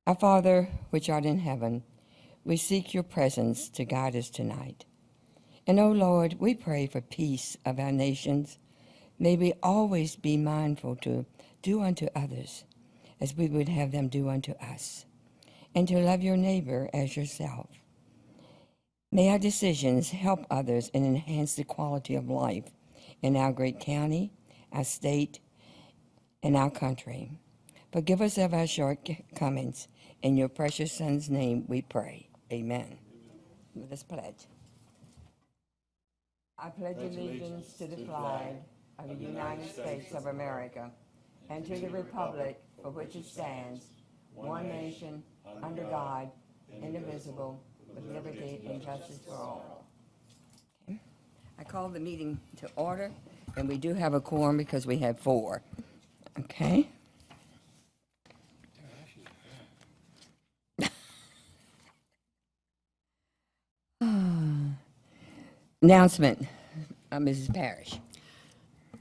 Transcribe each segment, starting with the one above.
Our Father, which art in heaven, we seek your presence to guide us tonight. And, O Lord, we pray for peace of our nations. May we always be mindful to do unto others as we would have them do unto us, and to love your neighbor as yourself. May our decisions help others and enhance the quality of life in our great county, our state, and our country. Forgive us of our shortcomings. In your precious Son's name we pray. Amen. Let us pledge. I pledge allegiance to the flag of the United States of America and to the republic for which it stands, one nation, under God, indivisible, with liberty and justice for all. Okay. I call the meeting to order, and we do have a quorum because we have 4. Okay. Announcement, Mrs. Parrish.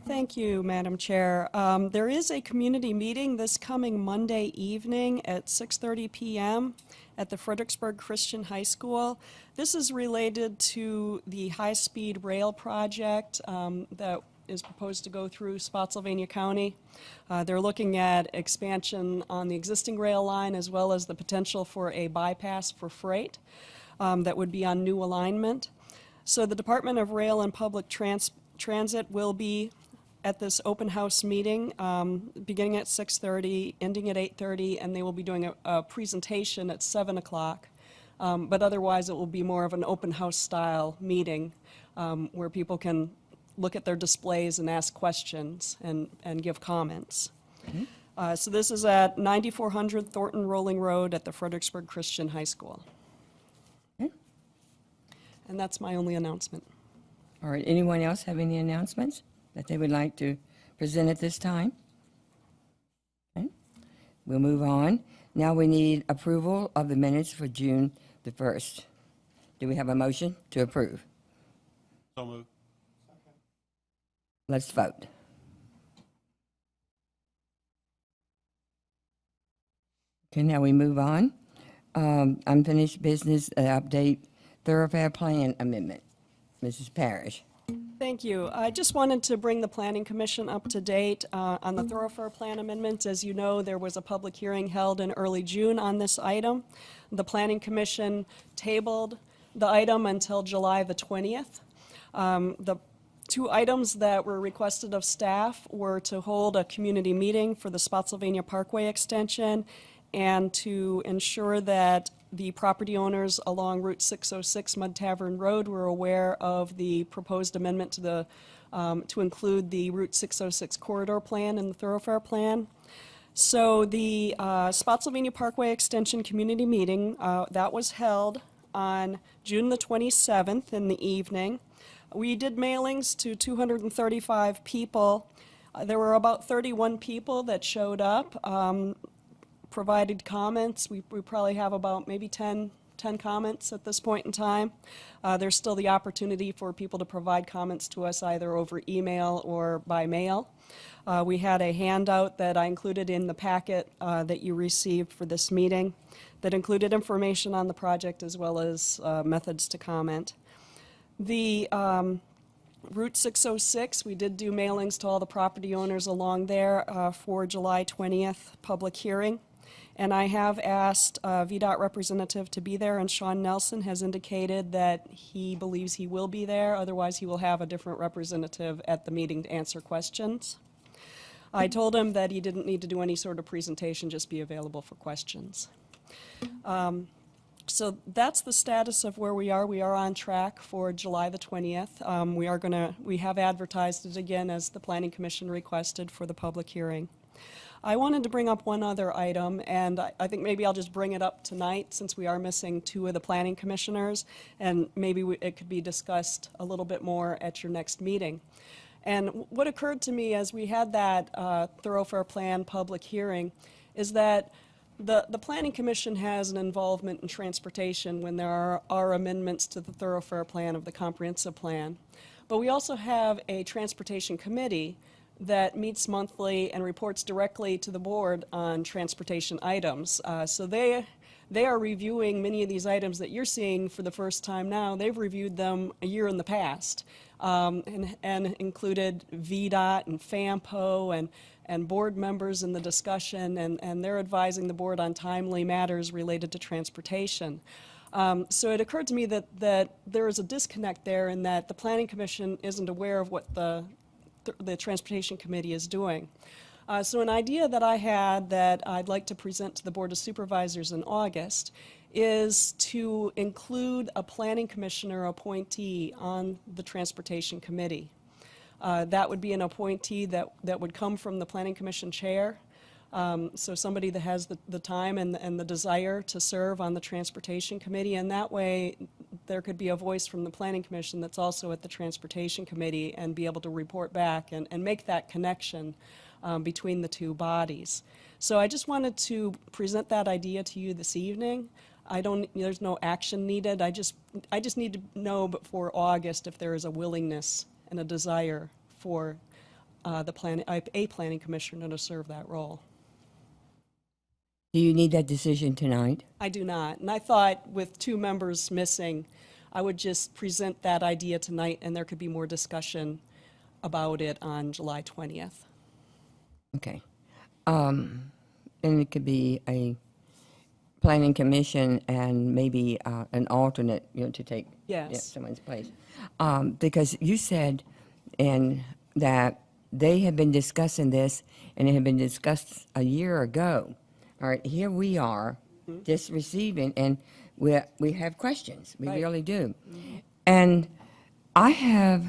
Thank you, Madam Chair. There is a community meeting this coming Monday evening at 6:30 p.m. at the Fredericksburg Christian High School. This is related to the high-speed rail project that is proposed to go through Spotsylvania County. They're looking at expansion on the existing rail line as well as the potential for a bypass for freight that would be on new alignment. So the Department of Rail and Public Transit will be at this open house meeting beginning at 6:30, ending at 8:30, and they will be doing a presentation at 7 o'clock. But otherwise it will be more of an open house style meeting where people can look at their displays and ask questions and give comments. Mm-hmm. So this is at 9400 Thornton Rolling Road at the Fredericksburg Christian High School. Okay. And that's my only announcement. All right, anyone else have any announcements that they would like to present at this time? Okay. We'll move on. Now we need approval of the minutes for June the 1st. Do we have a motion to approve? So moved. Let's vote. Okay, now we move on. Unfinished business update, thoroughfare plan amendment. Mrs. Parrish. Thank you. I just wanted to bring the Planning Commission up to date on the thoroughfare plan amendments. As you know, there was a public hearing held in early June on this item. The Planning Commission tabled the item until July the 20th. The 2 items that were requested of staff were to hold a community meeting for the Spotsylvania Parkway extension and to ensure that the property owners along Route 606 Mud Tavern Road were aware of the proposed amendment to the to include the Route 606 corridor plan in the thoroughfare plan. So the Spotsylvania Parkway Extension Community Meeting that was held on June the 27th in the evening. We did mailings to 235 people. There were about 31 people that showed up, provided comments. We probably have about maybe 10 comments at this point in time. There's still the opportunity for people to provide comments to us either over email or by mail. We had a handout that I included in the packet that you received for this meeting that included information on the project as well as methods to comment. The Route 606, we did do mailings to all the property owners along there for July 20th public hearing. And I have asked VDOT representative to be there, and Sean Nelson has indicated that he believes he will be there. Otherwise, he will have a different representative at the meeting to answer questions. I told him that he didn't need to do any sort of presentation, just be available for questions. So that's the status of where we are. We are on track for July the 20th. We have advertised it again as the Planning Commission requested for the public hearing. I wanted to bring up one other item, and I think maybe I'll just bring it up tonight since we are missing 2 of the planning commissioners, and maybe it could be discussed a little bit more at your next meeting. And what occurred to me as we had that thoroughfare plan public hearing is that the Planning Commission has an involvement in transportation when there are amendments to the thoroughfare plan of the comprehensive plan. But we also have a transportation committee that meets monthly and reports directly to the board on transportation items. So they are reviewing many of these items that you're seeing for the first time now. They've reviewed them a year in the past, and included VDOT and FAMPO and board members in the discussion, and they're advising the board on timely matters related to transportation. So it occurred to me that there is a disconnect there in that the Planning Commission isn't aware of what the Transportation Committee is doing. So an idea that I had that I'd like to present to the Board of Supervisors in August is to include a Planning Commissioner appointee on the Transportation Committee. That would be an appointee that would come from the Planning Commission chair. So somebody that has the time and the desire to serve on the Transportation Committee, and that way there could be a voice from the Planning Commission that's also at the Transportation Committee and be able to report back and make that connection between the two bodies. So I just wanted to present that idea to you this evening. There's no action needed. I just need to know before August if there is a willingness and a desire for a planning commissioner to serve that role. Do you need that decision tonight? I do not. And I thought with 2 members missing, I would just present that idea tonight and there could be more discussion about it on July 20th. Okay. And it could be a planning commission and maybe an alternate, to take someone's place. Because you said that they have been discussing this and it had been discussed a year ago. All right, here we are, just receiving, and we have questions. We really do. And I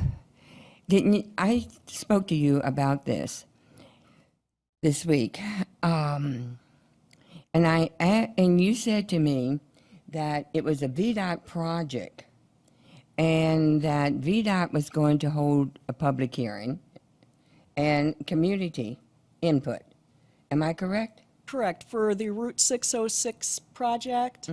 spoke to you about this week, and you said to me that it was a VDOT project, and that VDOT was going to hold a public hearing and community input. Am I correct? Correct. For the Route 606 project,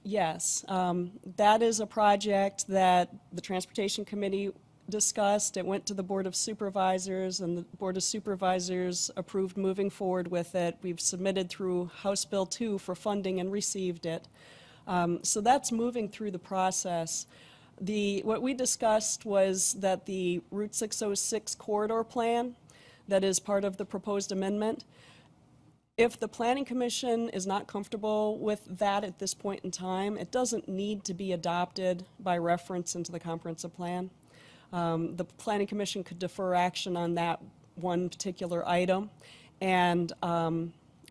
yes. That is a project that the Transportation Committee discussed. It went to the Board of Supervisors, and the Board of Supervisors approved moving forward with it. We've submitted through House Bill 2 for funding and received it. So that's moving through the process. What we discussed was that the Route 606 corridor plan that is part of the proposed amendment, if the Planning Commission is not comfortable with that at this point in time, it doesn't need to be adopted by reference into the comprehensive plan. The Planning Commission could defer action on that one particular item and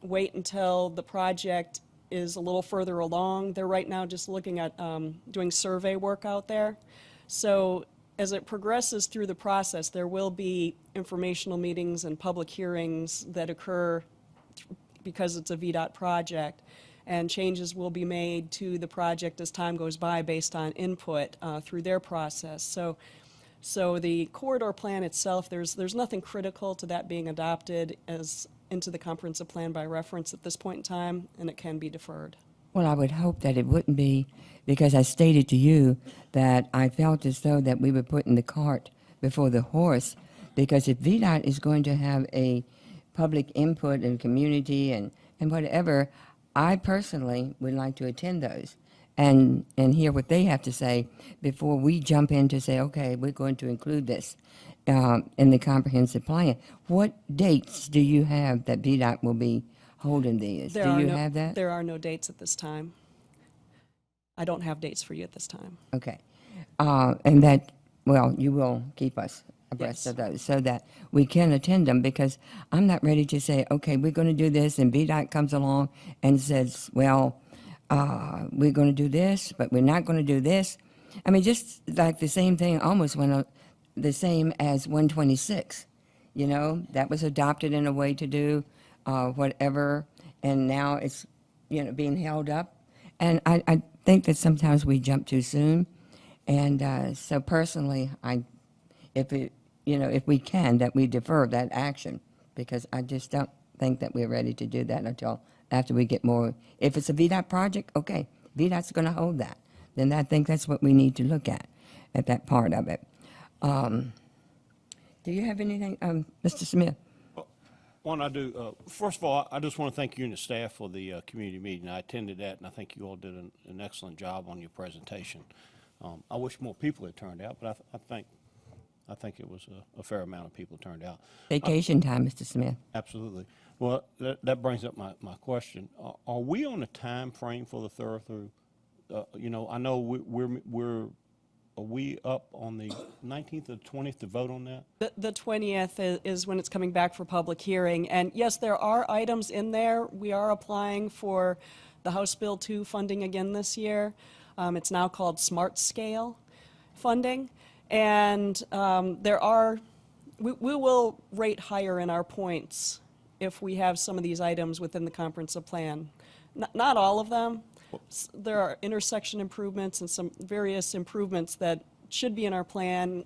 wait until the project is a little further along. They're right now just looking at doing survey work out there. So as it progresses through the process, there will be informational meetings and public hearings that occur because it's a VDOT project, and changes will be made to the project as time goes by based on input through their process. So the corridor plan itself, there's nothing critical to that being adopted as into the comprehensive plan by reference at this point in time, and it can be deferred. Well, I would hope that it wouldn't be, because I stated to you that I felt as though that we were putting the cart before the horse, because if VDOT is going to have a public input and community and whatever, I personally would like to attend those and hear what they have to say before we jump in to say, okay, we're going to include this in the comprehensive plan. What dates do you have that VDOT will be holding these? Do you have that? There are no dates at this time. I don't have dates for you at this time. Okay. And that, well, you will keep us abreast of those so that we can attend them, because I'm not ready to say, okay, we're going to do this, and VDOT comes along and says, well, we're going to do this, but we're not going to do this. I mean, just like the same thing almost went the same as 126, that was adopted in a way to do whatever, and now it's, being held up. And I think that sometimes we jump too soon. And so personally, if we can, that we defer that action, because I just don't think that we're ready to do that until after we get more. If it's a VDOT project, okay, VDOT's going to hold that. Then I think that's what we need to look at that part of it. Do you have anything, Mr. Smith? One, I do. First of all, I just want to thank you and the staff for the community meeting. I attended that, and I think you all did an excellent job on your presentation. I wish more people had turned out, but I think it was a fair amount of people turned out. Vacation time, Mr. Smith. Absolutely. Well, that brings up my question. Are we on a time frame for the thoroughfare? You know, I know are we up on the 19th or 20th to vote on that? The 20th is when it's coming back for public hearing. And yes, there are items in there. We are applying for the House Bill 2 funding again this year. It's now called Smart Scale funding. And we will rate higher in our points if we have some of these items within the comprehensive plan. Not all of them. There are intersection improvements and some various improvements that should be in our plan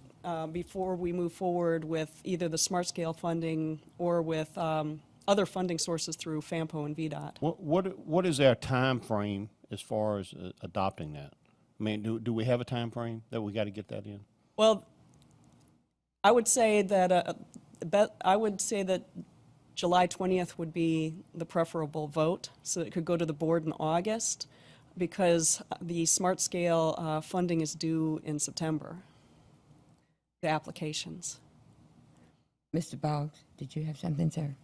before we move forward with either the Smart Scale funding or with other funding sources through FAMPO and VDOT. What is our time frame as far as adopting that? I mean, do we have a time frame that we got to get that in? Well, I would say that July 20th would be the preferable vote, so it could go to the board in August, because the Smart Scale funding is due in September, the applications. Mr. Boggs, did you have something, sir?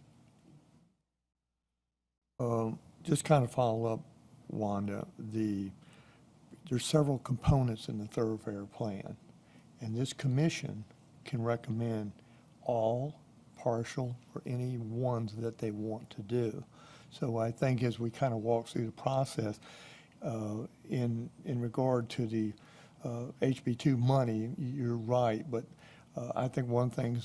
Just kind of follow up, Wanda, there's several components in the thoroughfare plan, and this commission can recommend all, partial, or any ones that they want to do. So I think as we kind of walk through the process, in regard to the HB2 money, you're right, but I think one thing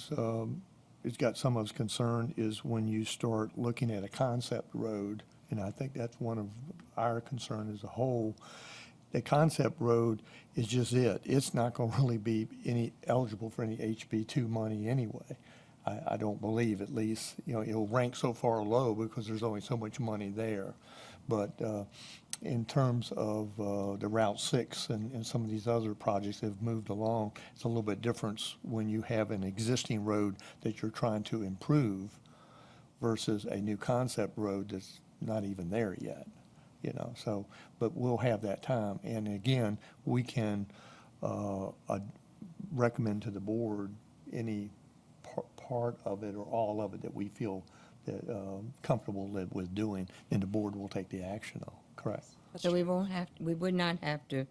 it's got some of us concerned is when you start looking at a concept road, and I think that's one of our concern as a whole. The concept road is just it. It's not going to really be eligible for any HB2 money anyway. I don't believe, at least, you know, it'll rank so far low because there's only so much money there. But in terms of the Route 6 and some of these other projects that have moved along, it's a little bit different when you have an existing road that you're trying to improve versus a new concept road that's not even there yet, you know. So, but we'll have that time. And again, we can recommend to the board any part of it or all of it that we feel that comfortable with doing, and the board will take the action on. Correct. So we would not have to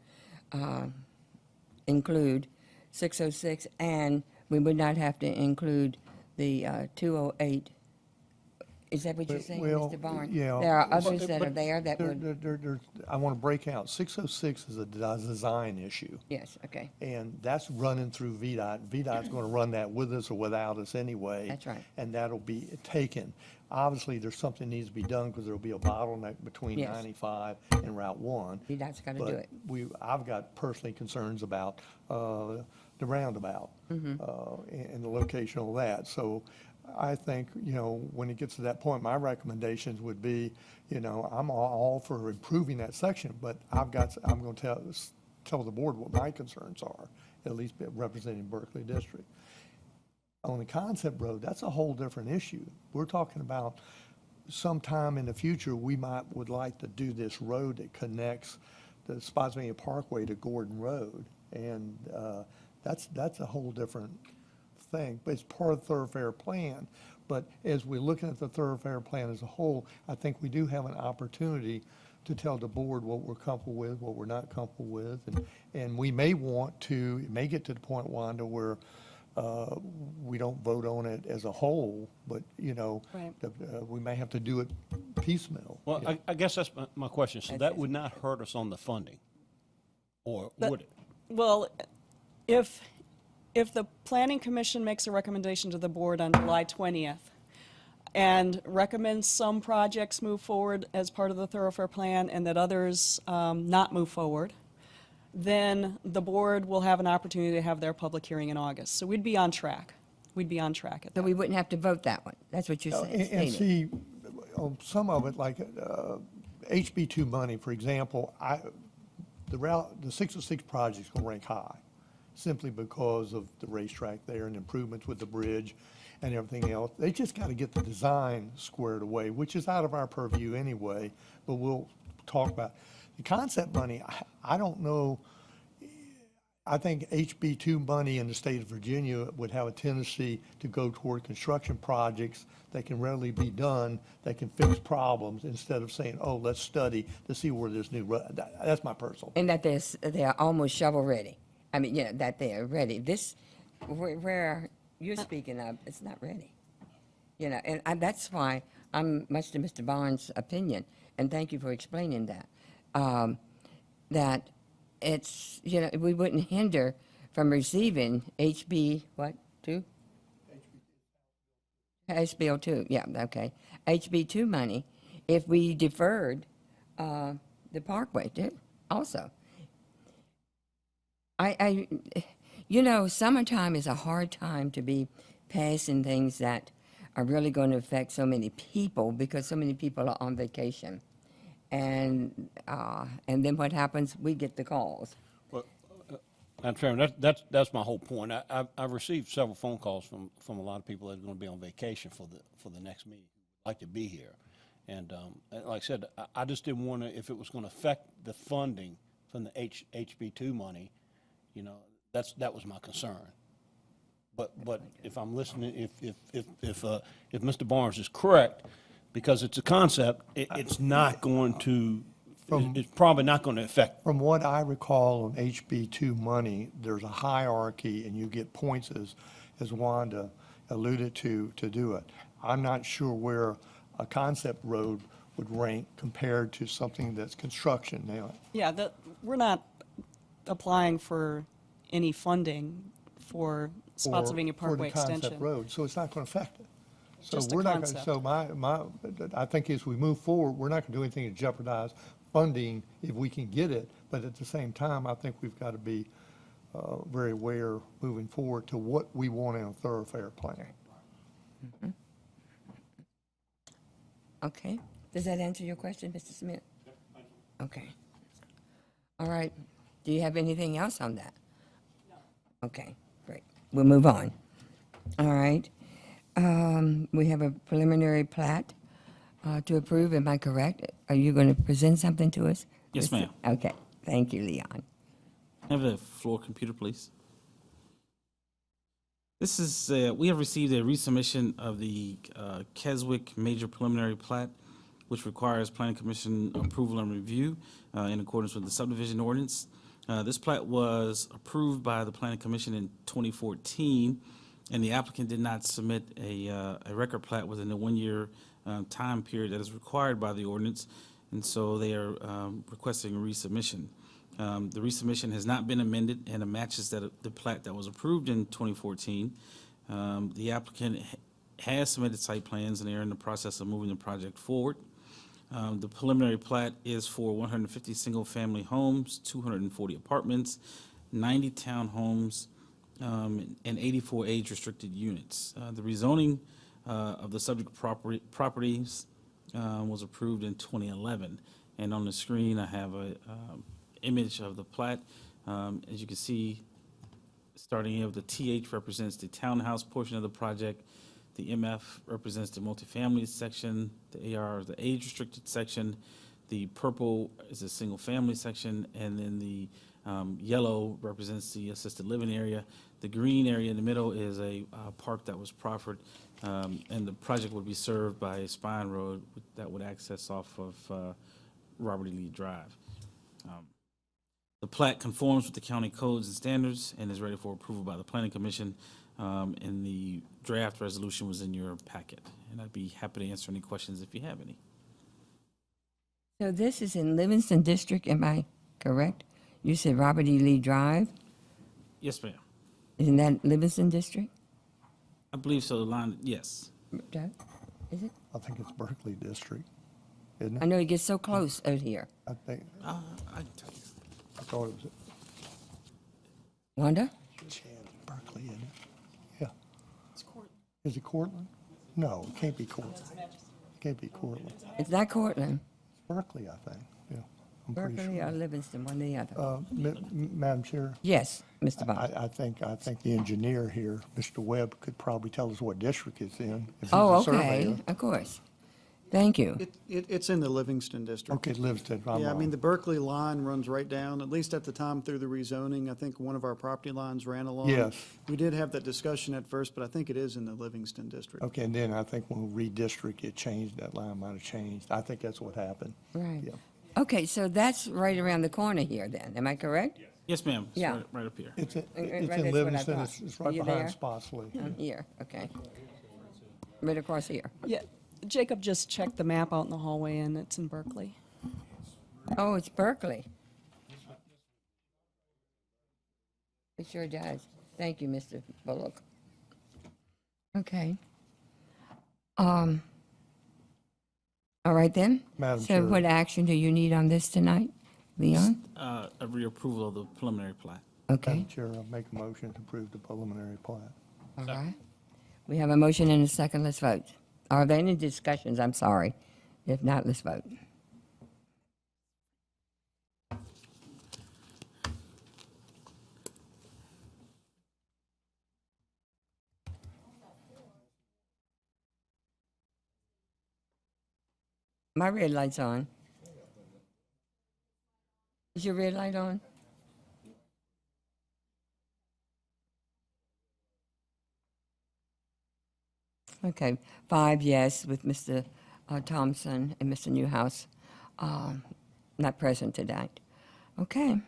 include 606, and we would not have to include the 208. Is that what you're saying, Well, Mr. Barnes? yeah. There are others But- that but are there that would, I want to break out. 606 is a design issue, yes, okay, and that's running through VDOT. VDOT's going to run that with us or without us anyway. That's right. And that'll be taken. Obviously, there's something needs to be done because there'll be a bottleneck between Yes. 95 and Route 1. VDOT's got to do it. But I've got personally concerns about the roundabout and the location of that. So I think, you know, when it gets to that point, my recommendations would be, you know, I'm all for improving that section, but I'm going to tell the board what my concerns are, at least representing Berkeley District. On the concept road, that's a whole different issue. We're talking about sometime in the future, we would like to do this road that connects the Spotsylvania Parkway to Gordon Road. And that's a whole different thing, but it's part of the thoroughfare plan. But as we're looking at the thoroughfare plan as a whole, I think we do have an opportunity to tell the board what we're comfortable with, what we're not comfortable with. And we may want to, it may get to the point, Wanda, where we don't vote on it as a whole, but, you know, Right. We may have to do it piecemeal. Well, Yeah. I guess that's my question. So that would not hurt us on the funding, or would it? Well, if the Planning Commission makes a recommendation to the board on July 20th and recommends some projects move forward as part of the thoroughfare plan and that others not move forward, then the board will have an opportunity to have their public hearing in August. So we'd be on track. We'd be on track at So that. we wouldn't have to vote that one. That's what you're saying. And see, on some of it, like HB2 money, for example, the 606 project's going to rank high. simply because of the racetrack there and improvements with the bridge and everything else. They just got to get the design squared away, which is out of our purview anyway, but we'll talk about it. The concept money, I don't know. I think HB2 money in the state of Virginia would have a tendency to go toward construction projects that can readily be done, that can fix problems, instead of saying, oh, let's study to see where there's new road. That's my personal. And that they're almost shovel-ready. I mean, yeah, that they're ready. This, where you're speaking of, it's not ready. You know, and that's why I'm much to Mr. Barnes' opinion, and thank you for explaining that. That it's, you know, we wouldn't hinder from receiving HB, what, 2? HB 2, yeah, okay. HB2 money if we deferred the parkway too, also. You know, summertime is a hard time to be passing things that are really going to affect so many people because so many people are on vacation. And then what happens? We get the calls. Well, Madam Chairman, that's my whole point. I've received several phone calls from a lot of people that are going to be on vacation for the next meeting, like to be here. And like I said, I just didn't want to, if it was going to affect the funding from the HB2 money, you know, that was my concern. But if I'm listening, if Mr. Barnes is correct, because it's a concept, it's not going to, it's probably not going to affect. From what I recall on HB2 money, there's a hierarchy and you get points as Wanda alluded to do it. I'm not sure where a concept road would rank compared to something that's construction now. Yeah, we're not applying for any funding for Spotsylvania Parkway for the concept extension. road, so it's not going to affect it. So Just a we're not concept. so I think as we move forward, we're not going to do anything to jeopardize funding if we can get it. But at the same time, I think we've got to be very aware moving forward to what we want in a thoroughfare plan. Mm-hmm. Okay. Does that answer your question, Mr. Smith? Okay. All right. Do you have anything else on that? No. Okay, great. We'll move on. All right. We have a preliminary plat to approve. Am I correct? Are you going to present something to us? Yes, ma'am. Okay. Thank you, Leon. Have the floor computer, please. This is, we have received a resubmission of the Keswick Major Preliminary Plat, which requires Planning Commission approval and review in accordance with the subdivision ordinance. This plat was approved by the Planning Commission in 2014, and the applicant did not submit a record plat within the 1-year time period that is required by the ordinance, and so they are requesting a resubmission. The resubmission has not been amended, and it matches the plat that was approved in 2014. The applicant has submitted site plans, and they are in the process of moving the project forward. The preliminary plat is for 150 single-family homes, 240 apartments, 90 townhomes, and 84 age-restricted units. The rezoning of the subject properties was approved in 2011. And on the screen, I have a image of the plat. As you can see, starting here with the TH represents the townhouse portion of the project. The MF represents the multifamily section. The AR is the age-restricted section. The purple is a single-family section, and then the yellow represents the assisted living area. The green area in the middle is a park that was proffered, and the project would be served by a spine road that would access off of Robert E. Lee Drive. The plat conforms with the county codes and standards and is ready for approval by the Planning Commission. And the draft resolution was in your packet, and I'd be happy to answer any questions if you have any. So this is in Livingston District, am I correct? You said Robert E. Lee Drive? Yes, ma'am. Isn't that Livingston District? I believe so. Line, yes. Is it? I think it's Berkeley District, isn't I it? know it gets so close out here. I think, I can tell you. I thought it was Wanda? Berkeley, isn't it? Yeah. Is it Cortland? No, it can't be Cortland. It can't be Cortland. It's not Cortland. Berkeley, I think, yeah. I'm pretty Berkeley or sure. Livingston, one or the other. Madam Chair, Yes, Mr. Bond. I think the engineer here, Mr. Webb, could probably tell us what district it's in. If he's Oh, a okay, surveyor. of course. Thank you. It's in the Livingston district. Okay, Livingston, I'm Yeah, I mean, wrong. the Berkeley line runs right down, at least at the time through the rezoning. I think one of our property lines ran along. Yes. We did have that discussion at first, but I think it is in the Livingston district. Okay, and then I think when we redistrict, it changed, that line might have changed. I think that's what happened. Right. Yeah. Okay, so that's right around the corner here then, am I correct? Yes, ma'am. It's Yeah. right up here. It's Right, in that's what I Livingston, thought. it's right You behind there? Spotsylvania. I'm here, okay. Right across here. Yeah, Jacob just checked the map out in the hallway, and it's in Berkeley. Oh, it's Berkeley. It sure does. Thank you, Mr. Bullock. Okay. All right then. Madam So Chair. what action do you need on this tonight, Leon? A reapproval of the preliminary plat. Okay, Madam Chair, I'll make a motion to approve the preliminary plat. all right. We have a motion and a second. Let's vote. Are there any discussions? I'm sorry. If not, let's vote. My red light's on. Is your red light on? Okay, 5 yes with Mr. Thompson and Mr. Newhouse not present tonight. Okay,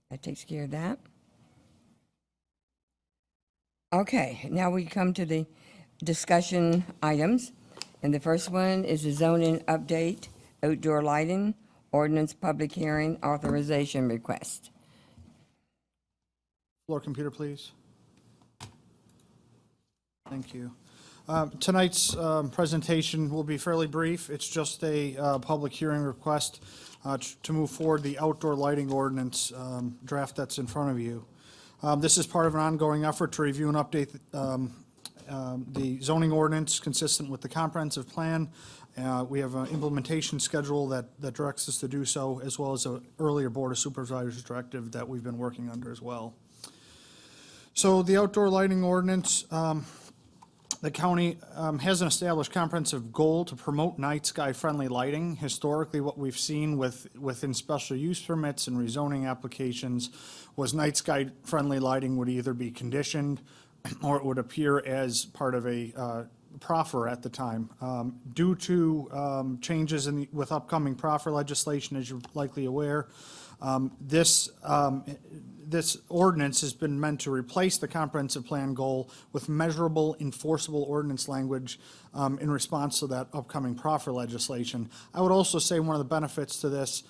that takes care of that. Okay, now we come to the discussion items. And the first one is the zoning update, outdoor lighting, ordinance public hearing, authorization request. Floor computer, please. Thank you. Tonight's presentation will be fairly brief. It's just a public hearing request to move forward the outdoor lighting ordinance draft that's in front of you. This is part of an ongoing effort to review and update the zoning ordinance consistent with the comprehensive plan. We have an implementation schedule that directs us to do so, as well as an earlier Board of Supervisors directive that we've been working under as well. So the outdoor lighting ordinance, the county has an established comprehensive goal to promote night sky friendly lighting. Historically, what we've seen within special use permits and rezoning applications was night sky friendly lighting would either be conditioned or it would appear as part of a proffer at the time. Due to changes with upcoming proffer legislation, as you're likely aware, this ordinance has been meant to replace the comprehensive plan goal with measurable, enforceable ordinance language in response to that upcoming proffer legislation. I would also say one of the benefits to this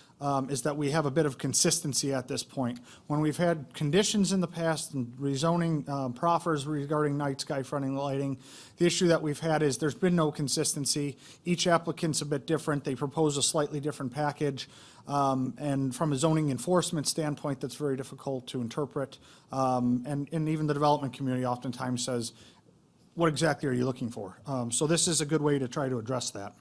is that we have a bit of consistency at this point. When we've had conditions in the past and rezoning proffers regarding night sky fronting lighting, the issue that we've had is there's been no consistency. Each applicant's a bit different. They propose a slightly different package. And from a zoning enforcement standpoint, that's very difficult to interpret. And even the development community oftentimes says, what exactly are you looking for? So this is a good way to try to address that.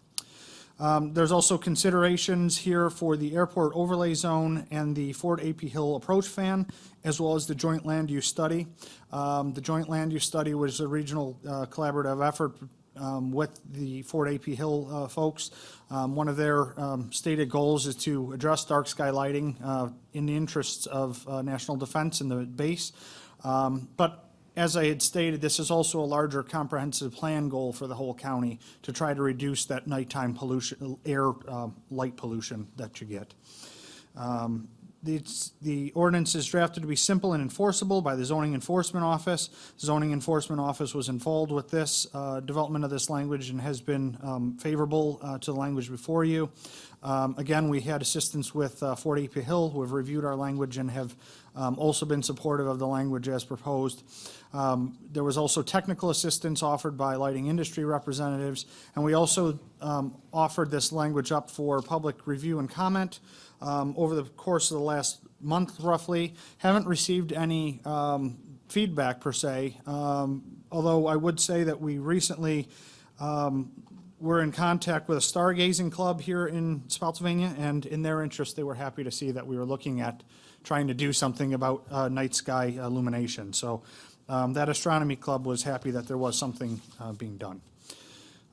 There's also considerations here for the airport overlay zone and the Fort AP Hill approach fan, as well as the joint land use study. The joint land use study was a regional collaborative effort with the Fort AP Hill folks. One of their stated goals is to address dark sky lighting in the interests of national defense and the base. But as I had stated, this is also a larger comprehensive plan goal for the whole county to try to reduce that nighttime pollution, air light pollution that you get. The ordinance is drafted to be simple and enforceable by the Zoning Enforcement Office. The Zoning Enforcement Office was involved with this development of this language and has been favorable to the language before you. Again, we had assistance with Fort AP Hill, who have reviewed our language and have also been supportive of the language as proposed. There was also technical assistance offered by lighting industry representatives, and we also offered this language up for public review and comment over the course of the last month roughly. Haven't received any feedback per se, although I would say that we recently we're in contact with a stargazing club here in Spotsylvania, and in their interest, they were happy to see that we were looking at trying to do something about night sky illumination. So that astronomy club was happy that there was something being done.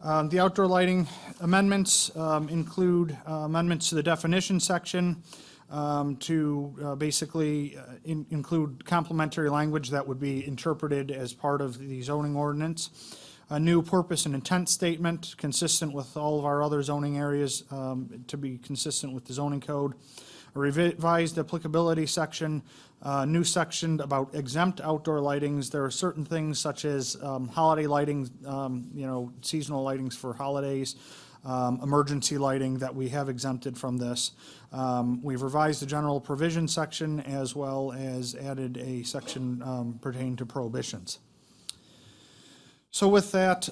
The outdoor lighting amendments include amendments to the definition section to basically include complementary language that would be interpreted as part of the zoning ordinance. A new purpose and intent statement consistent with all of our other zoning areas to be consistent with the zoning code. A revised applicability section, a new section about exempt outdoor lightings. There are certain things such as holiday lighting, seasonal lightings for holidays, emergency lighting that we have exempted from this. We've revised the general provision section as well as added a section pertaining to prohibitions. So with that,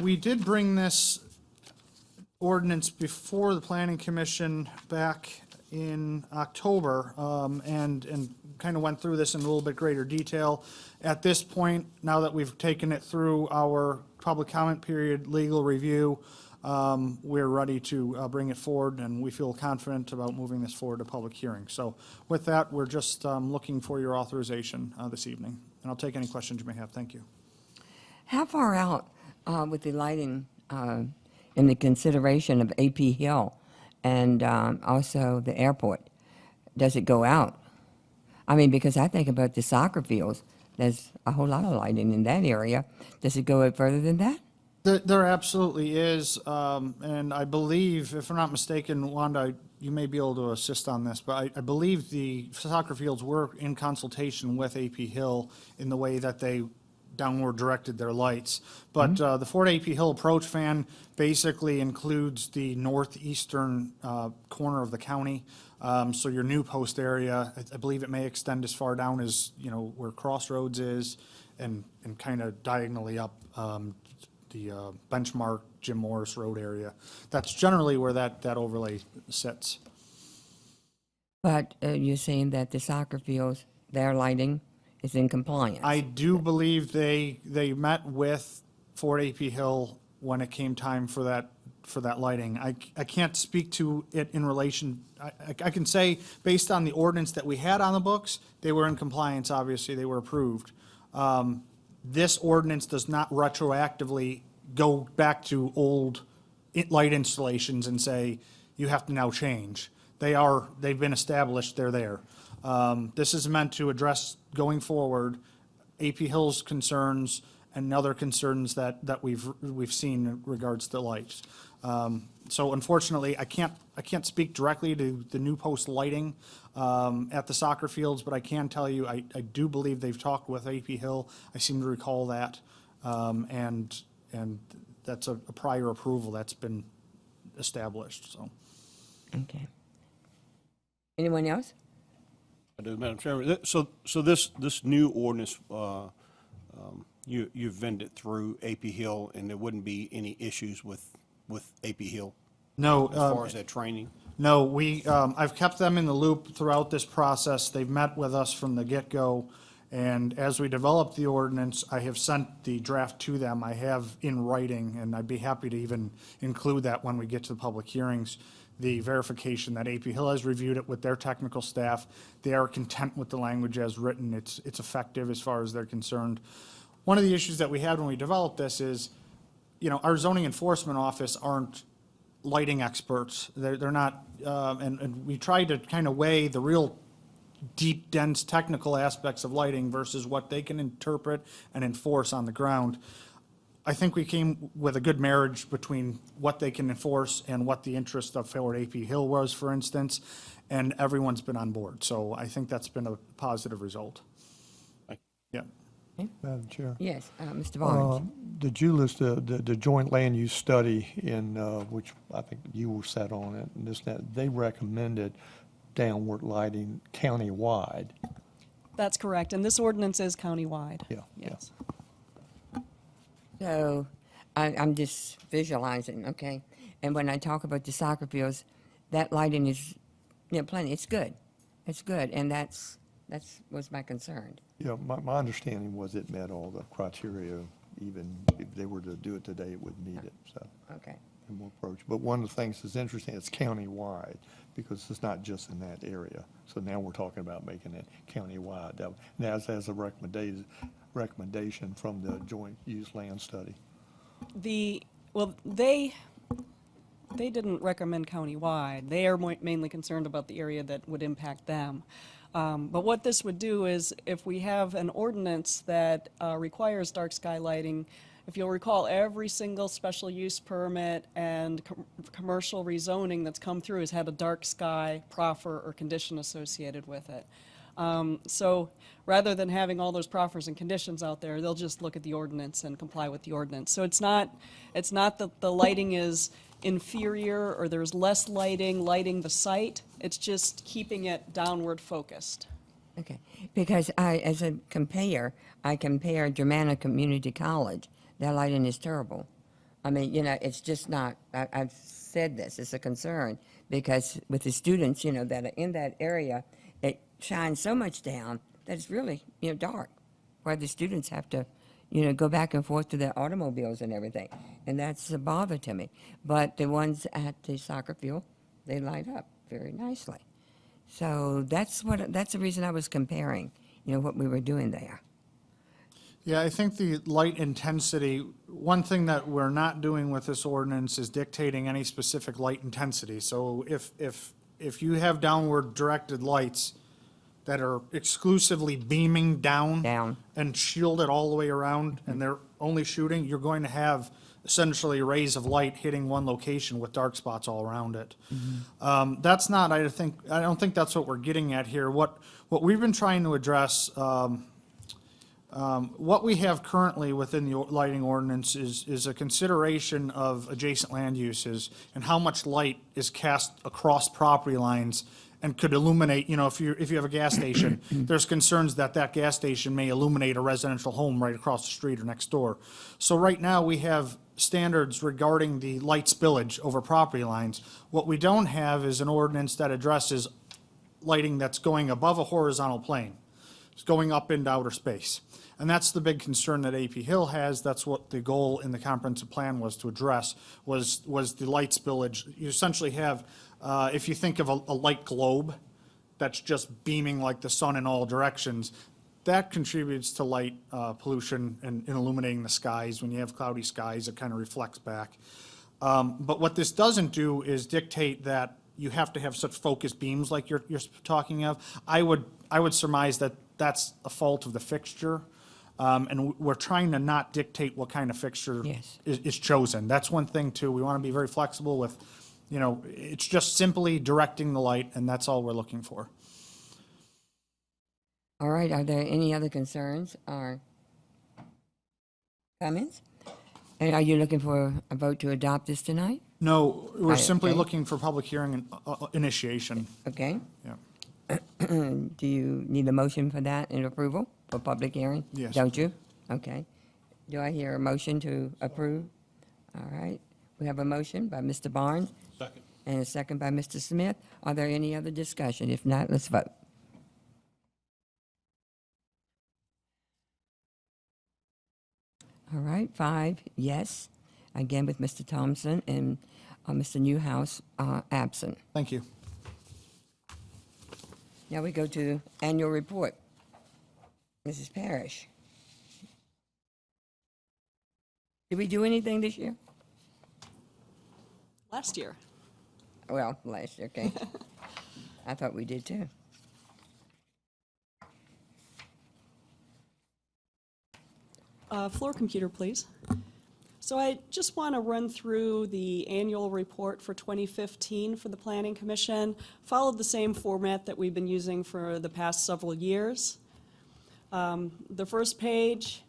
we did bring this ordinance before the Planning Commission back in October and kind of went through this in a little bit greater detail. At this point, now that we've taken it through our public comment period, legal review, we're ready to bring it forward, and we feel confident about moving this forward to public hearing. So with that, we're just looking for your authorization this evening. And I'll take any questions you may have. Thank you. How far out with the lighting in the consideration of AP Hill and also the airport? Does it go out? I mean, because I think about the soccer fields, there's a whole lot of lighting in that area. Does it go further than that? There absolutely is, and I believe, if I'm not mistaken, Wanda, you may be able to assist on this, but I believe the soccer fields were in consultation with AP Hill in the way that they downward directed their lights. But the Fort AP Hill approach fan basically includes the northeastern corner of the county. So your New Post area, I believe it may extend as far down as, where Crossroads is and kind of diagonally up the Benchmark, Jim Morris Road area. That's generally where that overlay sits. But you're saying that the soccer fields, their lighting is in compliance? I do believe they met with Fort AP Hill when it came time for that lighting. I can't speak to it in relation, I can say, based on the ordinance that we had on the books, they were in compliance, obviously, they were approved. This ordinance does not retroactively go back to old light installations and say, you have to now change. They've been established, they're there. This is meant to address, going forward, AP Hill's concerns and other concerns that we've seen in regards to lights. So unfortunately, I can't speak directly to the New Post lighting at the soccer fields, but I can tell you, I do believe they've talked with AP Hill. I seem to recall that, and that's a prior approval that's been established. So. Okay. Anyone else? I do, Madam Chairman. So this new ordinance, you've vended through AP Hill, and there wouldn't be any issues with AP Hill? No. As far as that training? No, I've kept them in the loop throughout this process. They've met with us from the get-go, and as we develop the ordinance, I have sent the draft to them. I have in writing, and I'd be happy to even include that when we get to the public hearings, the verification that AP Hill has reviewed it with their technical staff. They are content with the language as written. It's effective as far as they're concerned. One of the issues that we had when we developed this is, our zoning enforcement office aren't lighting experts. They're not, and we tried to kind of weigh the real deep, dense technical aspects of lighting versus what they can interpret and enforce on the ground. I think we came with a good marriage between what they can enforce and what the interest of Fort AP Hill was, for instance, and everyone's been on board. So I think that's been a positive result. Yeah. Madam Chair. Yes, Mr. Barnes. Did you list the joint land use study in which I think you were set on it, and that they recommended downward lighting countywide? That's correct, and this ordinance is countywide. Yeah. Yes. So I'm just visualizing, okay? And when I talk about the soccer fields, that lighting is, plenty. It's good. It's good, and that's was my concern. Yeah, my understanding was it met all the criteria, even, if they were to do it today, it would meet it, so. Okay. And we'll approach. But one of the things that's interesting, it's countywide, because it's not just in that area. So now we're talking about making it countywide. Now, as a recommendation from the Joint Use Land Study. Well, they didn't recommend countywide. They are mainly concerned about the area that would impact them. But what this would do is, if we have an ordinance that requires dark sky lighting, if you'll recall, every single special use permit and commercial rezoning that's come through has had a dark sky proffer or condition associated with it. So rather than having all those proffers and conditions out there, they'll just look at the ordinance and comply with the ordinance. So it's not that the lighting is inferior or there's less lighting the site. It's just keeping it downward focused. Okay, because as a compare, I compare Germanna Community College. Their lighting is terrible. I mean, it's just not, I've said this, it's a concern, because with the students, that are in that area, it shines so much down that it's really, dark, where the students have to, go back and forth to their automobiles and everything. And that's a bother to me. But the ones at the soccer field, they light up very nicely. So that's the reason I was comparing, what we were doing there. Yeah, I think the light intensity, one thing that we're not doing with this ordinance is dictating any specific light intensity. So if you have downward directed lights that are exclusively beaming down and shielded all the way around, and they're only shooting, you're going to have essentially rays of light hitting one location with dark spots all around it. That's not, I don't think that's what we're getting at here. What we've been trying to address, what we have currently within the lighting ordinance is a consideration of adjacent land uses and how much light is cast across property lines and could illuminate, if you have a gas station, there's concerns that gas station may illuminate a residential home right across the street or next door. So right now, we have standards regarding the light spillage over property lines. What we don't have is an ordinance that addresses lighting that's going above a horizontal plane. It's going up into outer space. And that's the big concern that AP Hill has. That's what the goal in the comprehensive plan was to address, was the light spillage. You essentially have, if you think of a light globe that's just beaming like the sun in all directions, that contributes to light pollution and illuminating the skies. When you have cloudy skies, it kind of reflects back. But what this doesn't do is dictate that you have to have such focused beams like you're talking of. I would surmise that that's a fault of the fixture. And we're trying to not dictate what kind of fixture is chosen. That's one thing, too. We want to be very flexible with, it's just simply directing the light, and that's all we're looking for. All right, are there any other concerns or comments? And are you looking for a vote to adopt this tonight? No, we're simply okay. looking for public hearing and initiation. Okay. Yeah. Do you need a motion for that and approval for public hearing? Yes. Don't you? Okay. Do I hear a motion to approve? All right. We have a motion by Mr. Barnes Second. and a second by Mr. Smith. Are there any other discussion? If not, let's vote. All right, 5 yes. Again with Mr. Thompson and Mr. Newhouse absent. Thank you. Now we go to annual report. Mrs. Parrish. Did we do anything this year? Last year. Well, last year, okay. I thought we did too. Floor computer, please. So I just want to run through the annual report for 2015 for the Planning Commission. Followed the same format that we've been using for the past several years. The first page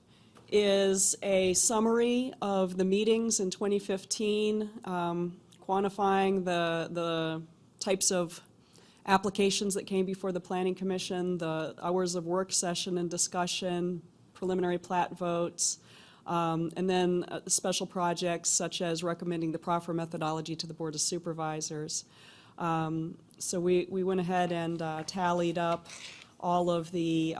is a summary of the meetings in 2015, quantifying the types of applications that came before the Planning Commission, the hours of work session and discussion, preliminary plat votes, and then special projects such as recommending the proffer methodology to the Board of Supervisors. So we went ahead and tallied up all of the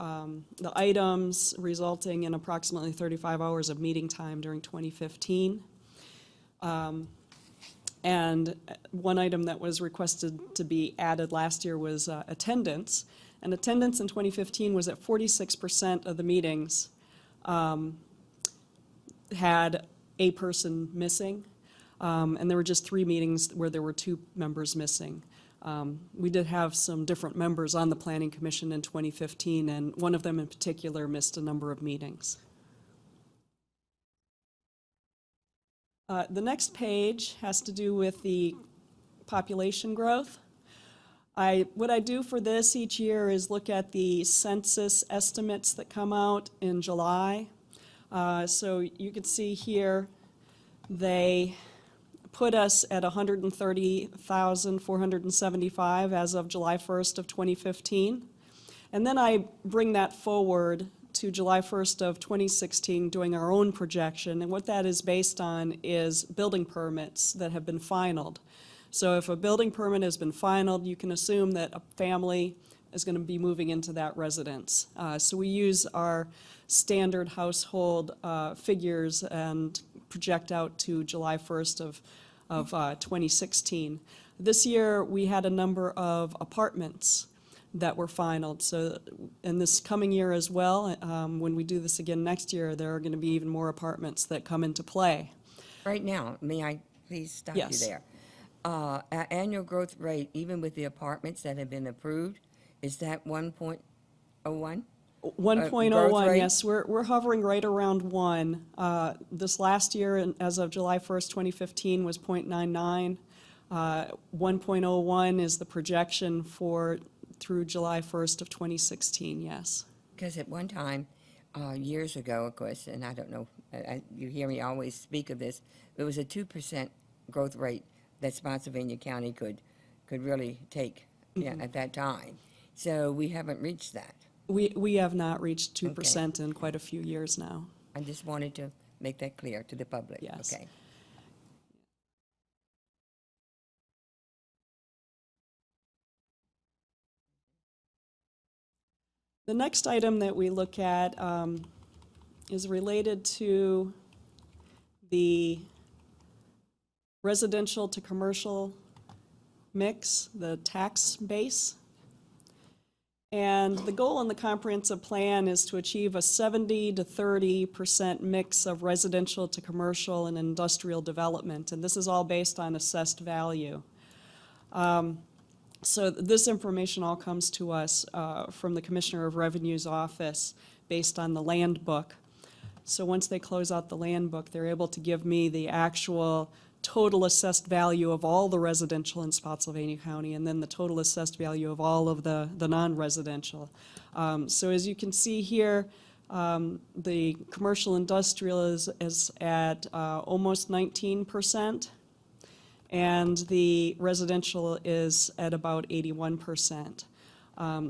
items, resulting in approximately 35 hours of meeting time during 2015. And one item that was requested to be added last year was attendance. And attendance in 2015 was at 46% of the meetings had a person missing. And there were just 3 meetings where there were 2 members missing. We did have some different members on the Planning Commission in 2015, and one of them in particular missed a number of meetings. The next page has to do with the population growth. What I do for this each year is look at the census estimates that come out in July. So you can see here, they put us at 130,475 as of July 1st of 2015. And then I bring that forward to July 1st of 2016, doing our own projection. And what that is based on is building permits that have been finalized. So if a building permit has been finalized, you can assume that a family is going to be moving into that residence. So we use our standard household figures and project out to July 1st of 2016. This year, we had a number of apartments that were finalized. So in this coming year as well, when we do this again next year, there are going to be even more apartments that come into play. Right now, may I please stop Yes. you there? Our annual growth rate, even with the apartments that have been approved, is that 1.01? 1.01, rate? yes, we're hovering right around 1. This last year, as of July 1st, 2015, was 0.99. 1.01 is the projection for through July 1st of 2016, yes. Because at one time, years ago, of course, and I don't know, you hear me always speak of this, there was a 2% growth rate that Spotsylvania County could really take at that time. So we haven't reached that. We have not reached 2% in quite a few years now. I just wanted to make that clear to the public. Yes. Okay. The next item that we look at is related to the residential to commercial mix, the tax base. And the goal in the comprehensive plan is to achieve a 70 to 30% mix of residential to commercial and industrial development. And this is all based on assessed value. So this information all comes to us from the Commissioner of Revenue's office based on the land book. So once they close out the land book, they're able to give me the actual total assessed value of all the residential in Spotsylvania County, and then the total assessed value of all of the non-residential. So as you can see here, the commercial industrial is at almost 19%, and the residential is at about 81%.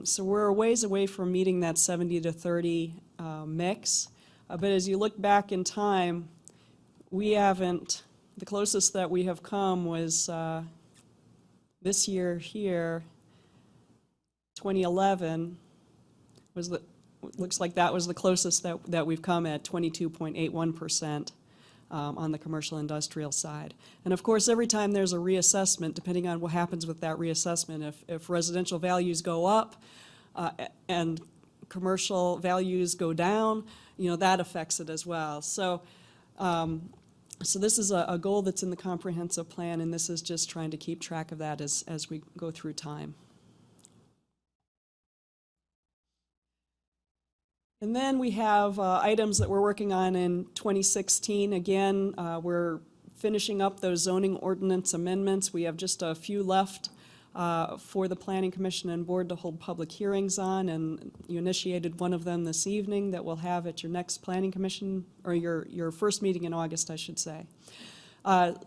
So we're a ways away from meeting that 70 to 30 mix. But as you look back in time, we haven't. The closest that we have come was this year here, 2011, looks like that was the closest that we've come at 22.81% on the commercial industrial side. And of course, every time there's a reassessment, depending on what happens with that reassessment, if residential values go up and commercial values go down, that affects it as well. So this is a goal that's in the comprehensive plan, and this is just trying to keep track of that as we go through time. And then we have items that we're working on in 2016. Again, we're finishing up those zoning ordinance amendments. We have just a few left for the Planning Commission and Board to hold public hearings on, and you initiated one of them this evening that we'll have at your next Planning Commission, or your first meeting in August, I should say.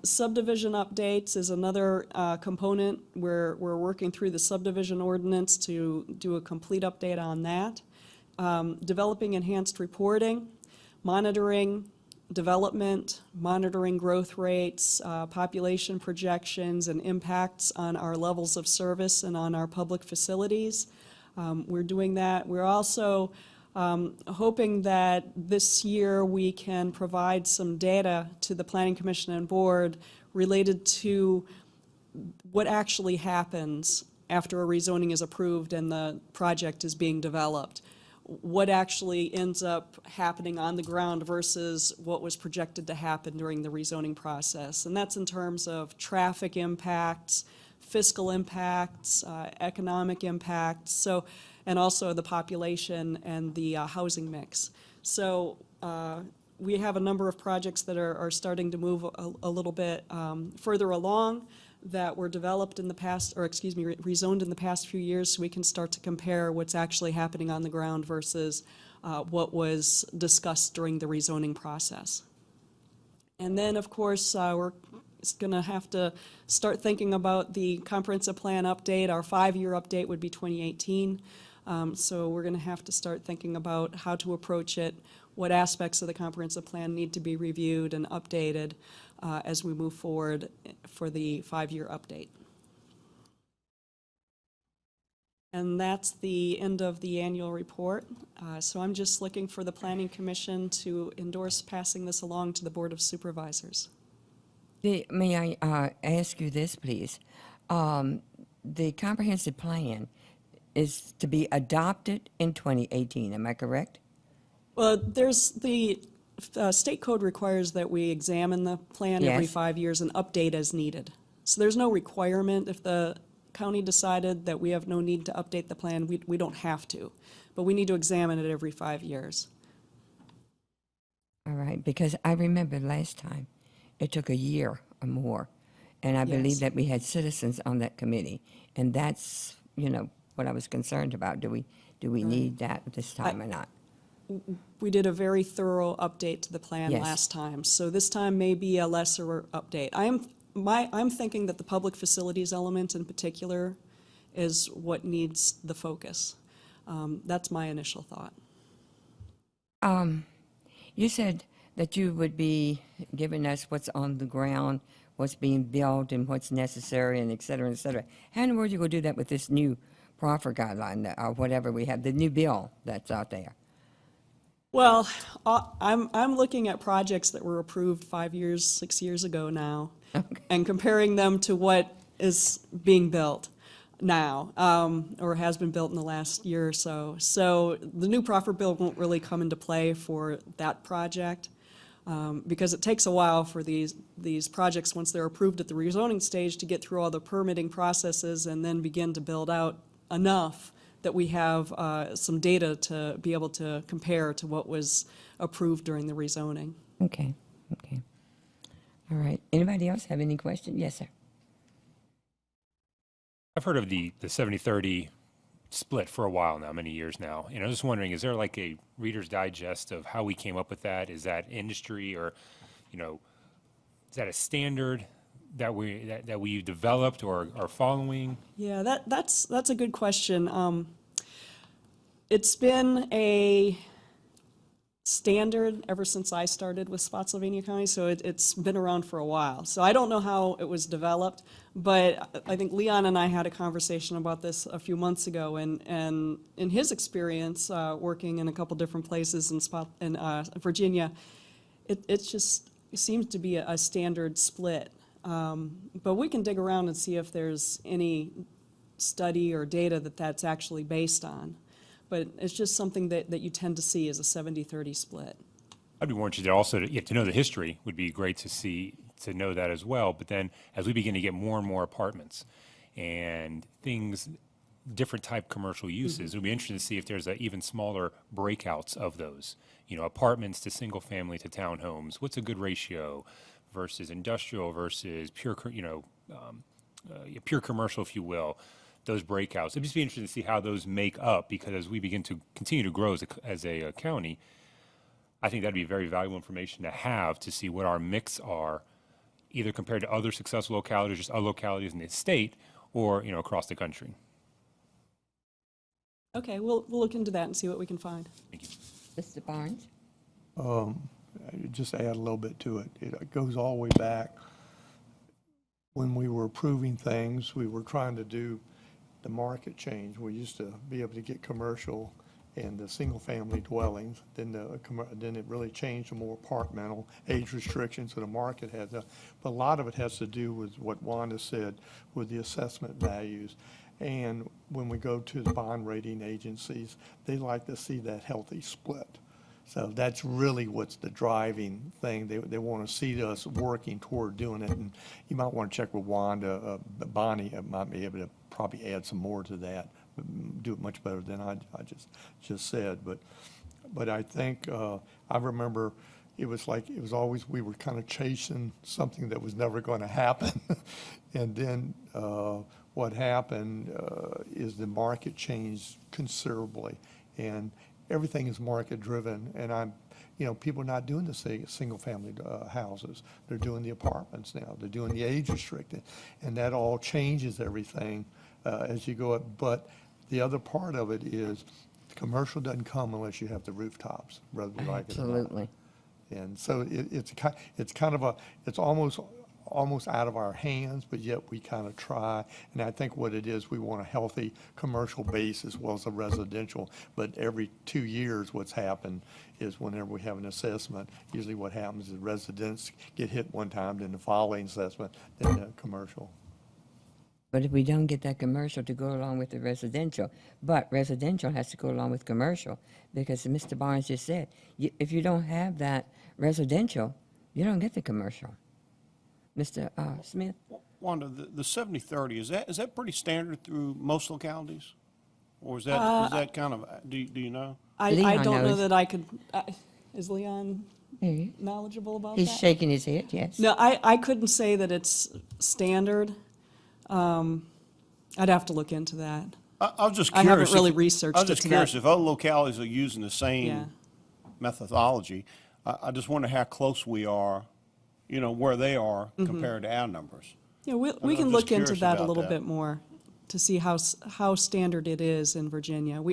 Subdivision updates is another component. We're working through the subdivision ordinance to do a complete update on that. Developing enhanced reporting, monitoring development, monitoring growth rates, population projections, and impacts on our levels of service and on our public facilities. We're doing that. We're also hoping that this year we can provide some data to the Planning Commission and Board related to what actually happens after a rezoning is approved and the project is being developed. What actually ends up happening on the ground versus what was projected to happen during the rezoning process. And that's in terms of traffic impacts, fiscal impacts, economic impacts, so, and also the population and the housing mix. So we have a number of projects that are starting to move a little bit further along that were developed in the past, or excuse me, rezoned in the past few years, so we can start to compare what's actually happening on the ground versus what was discussed during the rezoning process. And then, of course, we're going to have to start thinking about the comprehensive plan update. Our 5-year update would be 2018. So we're going to have to start thinking about how to approach it, what aspects of the comprehensive plan need to be reviewed and updated as we move forward for the 5-year update. And that's the end of the annual report. So I'm just looking for the Planning Commission to endorse passing this along to the Board of Supervisors. May I ask you this, please? The comprehensive plan is to be adopted in 2018, am I correct? Well, there's the state code requires that we examine the plan every Yes. 5 years and update as needed. So there's no requirement. If the county decided that we have no need to update the plan, we don't have to. But we need to examine it every 5 years. All right, because I remember last time, it took a year or more. And I believe Yes. that we had citizens on that committee. And that's, what I was concerned about. Do we need that this time or not? We did a very thorough update to the plan Yes. last time, so this time may be a lesser update. I'm thinking that the public facilities element in particular is what needs the focus. That's my initial thought. You said that you would be giving us what's on the ground, what's being built, and what's necessary, and et cetera, et cetera. How in the world are you going to do that with this new proffer guideline, or whatever we have, the new bill that's out there? Well, I'm looking at projects that were approved 5 years, 6 years ago now, and comparing them to what is being built now, or has been built in the last year or so. So the new proffer bill won't really come into play for that project, because it takes a while for these projects, once they're approved at the rezoning stage, to get through all the permitting processes and then begin to build out enough that we have some data to be able to compare to what was approved during the rezoning. Okay. All right. Anybody else have any questions? Yes, sir. I've heard of the 70-30 split for a while now, many years now. And I was just wondering, is there like a Reader's Digest of how we came up with that? Is that industry, or, is that a standard that we developed or are following? Yeah, that's a good question. It's been a standard ever since I started with Spotsylvania County, so it's been around for a while. So I don't know how it was developed, but I think Leon and I had a conversation about this a few months ago, and in his experience working in a couple different places in Virginia, it seems to be a standard split. But we can dig around and see if there's any study or data that's actually based on. But it's just something that you tend to see as a 70-30 split. I'd be more interested also to know the history. Would be great to know that as well. But then as we begin to get more and more apartments and things, different type commercial uses, it would be interesting to see if there's even smaller breakouts of those. Apartments to single family to townhomes. What's a good ratio versus industrial versus pure, pure commercial, if you will. Those breakouts. It'd just be interesting to see how those make up, because as we begin to continue to grow as a county, I think that'd be very valuable information to have to see what our mix are, either compared to other successful localities, just other localities in the state, or across the country. Okay, we'll look into that and see what we can find. Thank you. Mr. Barnes? Just add a little bit to it. It goes all the way back when we were approving things. We were trying to do the market changed. We used to be able to get commercial and the single-family dwellings, then then it really changed to more apartmental age restrictions, so the market had that. But a lot of it has to do with what Wanda said, with the assessment values. And when we go to the bond rating agencies, they like to see that healthy split. So that's really what's the driving thing. They want to see us working toward doing it. And you might want to check with Wanda. Bonnie might be able to probably add some more to that, do it much better than I just said. But I think, I remember it was always, we were kind of chasing something that was never going to happen. And then what happened is the market changed considerably. And everything is market driven, and people are not doing the single-family houses. They're doing the apartments now. They're doing the age restricted, and that all changes everything as you go up. But the other part of it is the commercial doesn't come unless you have the rooftops, whether we like it or not. Absolutely. And so it's almost out of our hands, but yet we kind of try. And I think what it is, we want a healthy commercial base as well as a residential. But every 2 years, what's happened is whenever we have an assessment, usually what happens is residents get hit one time, then the following assessment, then the commercial. But if we don't get that commercial to go along with the residential, but residential has to go along with commercial, because Mr. Barnes just said, if you don't have that residential, you don't get the commercial. Mr. Smith? Wanda, the 70-30, is that pretty standard through most localities? Or is that kind of, do you know? I Leon don't know knows. that I could, is Leon Mhm. knowledgeable about He's that? shaking his head, yes. No, I couldn't say that it's standard. I'd have to look into that. I was just I curious. haven't really researched I was it just to curious that. if other localities are using the Yeah. same methodology. I just wonder how close we are, where they are Mm-hmm. compared to our numbers. Yeah, we I'm can just look into curious that a about little that. bit more to see how standard it is in Virginia.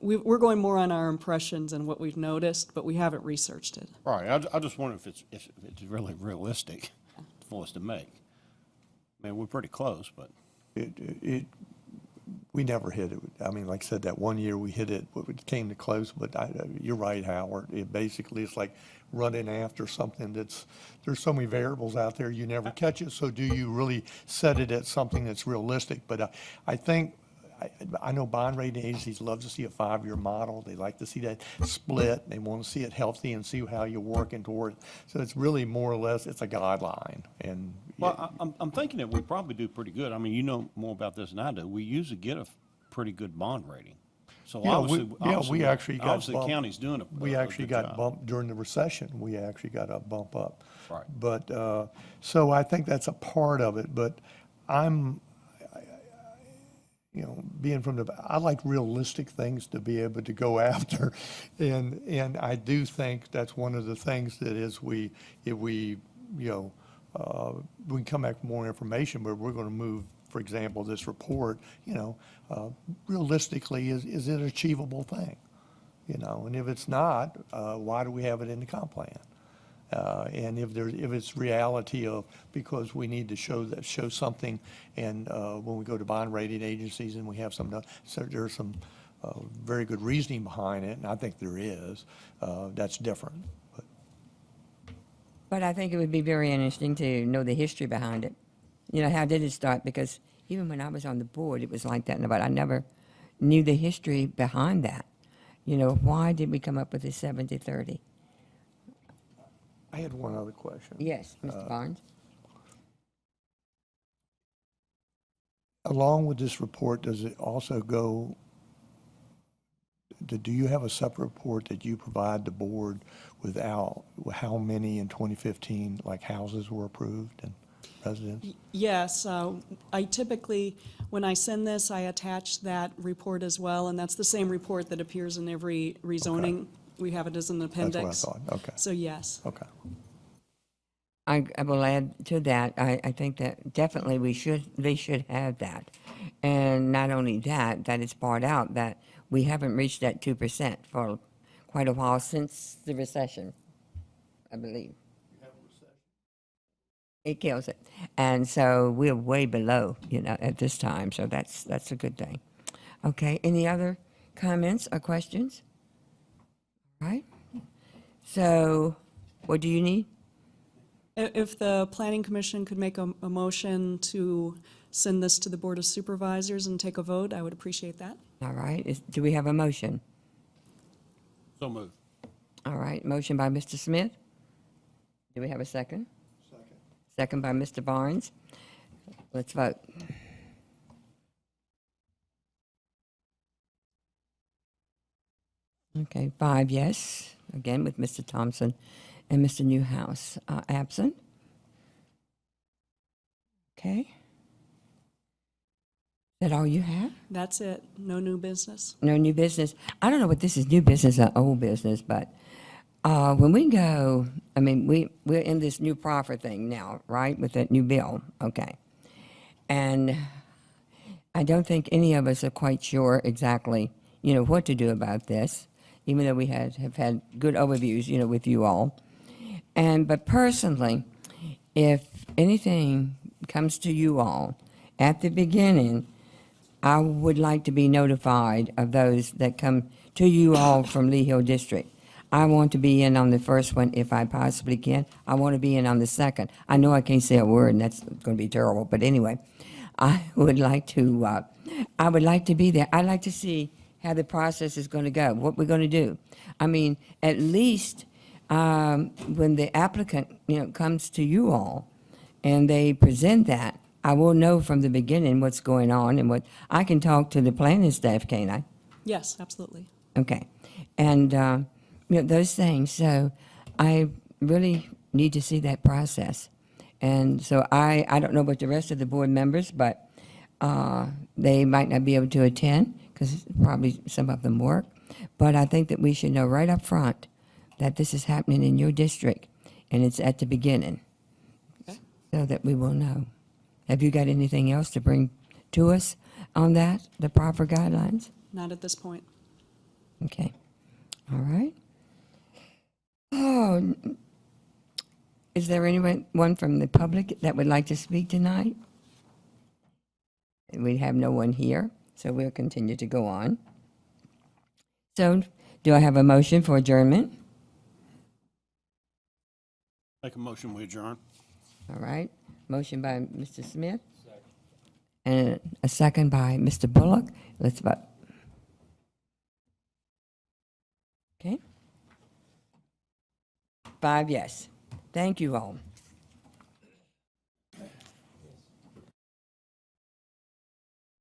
We're going more on our impressions and what we've noticed, but we haven't researched it. Right. I just wonder if it's really realistic for us to make. I mean, we're pretty close, but. We never hit it. I mean, like I said, that one year we hit it, it came to close, but you're right, Howard. It basically is like running after something there's so many variables out there, you never catch it. So do you really set it at something that's realistic? But I think, I know bond rating agencies love to see a 5-year model. They like to see that split. They want to see it healthy and see how you're working toward it. So it's really more or less, it's a guideline. And Well, I'm thinking that we probably do pretty good. I mean, you know more about this than I do. We usually get a pretty good bond rating. So Yeah, obviously, we actually got obviously the bumped. county's doing a We a actually good got job. bumped during the recession. We actually got a bump up. Right. But, so I think that's a part of it, but being from I like realistic things to be able to go after. And I do think that's one of the things that we can come back with more information, but we're going to move, for example, this report, realistically, is it an achievable thing? And if it's not, why do we have it in the comp plan? And if it's reality of, because we need to show something, and when we go to bond rating agencies and we have so there's some very good reasoning behind it, and I think there is, that's different. But I think it would be very interesting to know the history behind it. How did it start? Because even when I was on the board, it was like that, but I never knew the history behind that. Why did we come up with this 70-30? I had one other question. Yes, Mr. Barnes? Along with this report, does it also go, do you have a separate report that you provide the board without how many in 2015, like houses were approved and residents? Yes, I typically, when I send this, I attach that report as well, and that's the same report that appears in every rezoning. We have it as an appendix. That's what I thought, okay. So yes. Okay. I will add to that. I think that definitely they should have that. And not only that it's brought out that we haven't reached that 2% for quite a while since the recession, I believe. It kills it. And so we're way below, at this time, so that's a good thing. Okay, any other comments or questions? All right. So what do you need? If the Planning Commission could make a motion to send this to the Board of Supervisors and take a vote, I would appreciate that. All right, do we have a motion? So moved. All right, motion by Mr. Smith. Do we have a second? Second. Second by Mr. Barnes. Let's vote. Okay, 5 yes, again with Mr. Thompson and Mr. Newhouse absent. Okay. Is that all you have? That's it. No new business. No new business. I don't know what this is, new business or old business, but when we go, I mean, we're in this new proffer thing now, right, with that new bill, okay. And I don't think any of us are quite sure exactly, what to do about this, even though we have had good overviews, with you all. But personally, if anything comes to you all at the beginning, I would like to be notified of those that come to you all from Lee Hill District. I want to be in on the first one if I possibly can. I want to be in on the second. I know I can't say a word, and that's going to be terrible, but anyway, I would like to be there. I'd like to see how the process is going to go, what we're going to do. I mean, at least when the applicant, comes to you all and they present that, I will know from the beginning what's going on and what I can talk to the planning staff, can't I? Yes, absolutely. Okay. And, those things. So I really need to see that process. And so I don't know about the rest of the board members, but they might not be able to attend because probably some of them work. But I think that we should know right up front that this is happening in your district and it's at the beginning, Okay. so that we will know. Have you got anything else to bring to us on that, the proper guidelines? Not at this point. Okay. All right. Oh, is there anyone from the public that would like to speak tonight? We have no one here, so we'll continue to go on. So, do I have a motion for adjournment? Make a motion, we adjourn. All right. Motion by Mr. Smith. And a second by Mr. Bullock. Let's vote. Okay. 5 yes. Thank you all.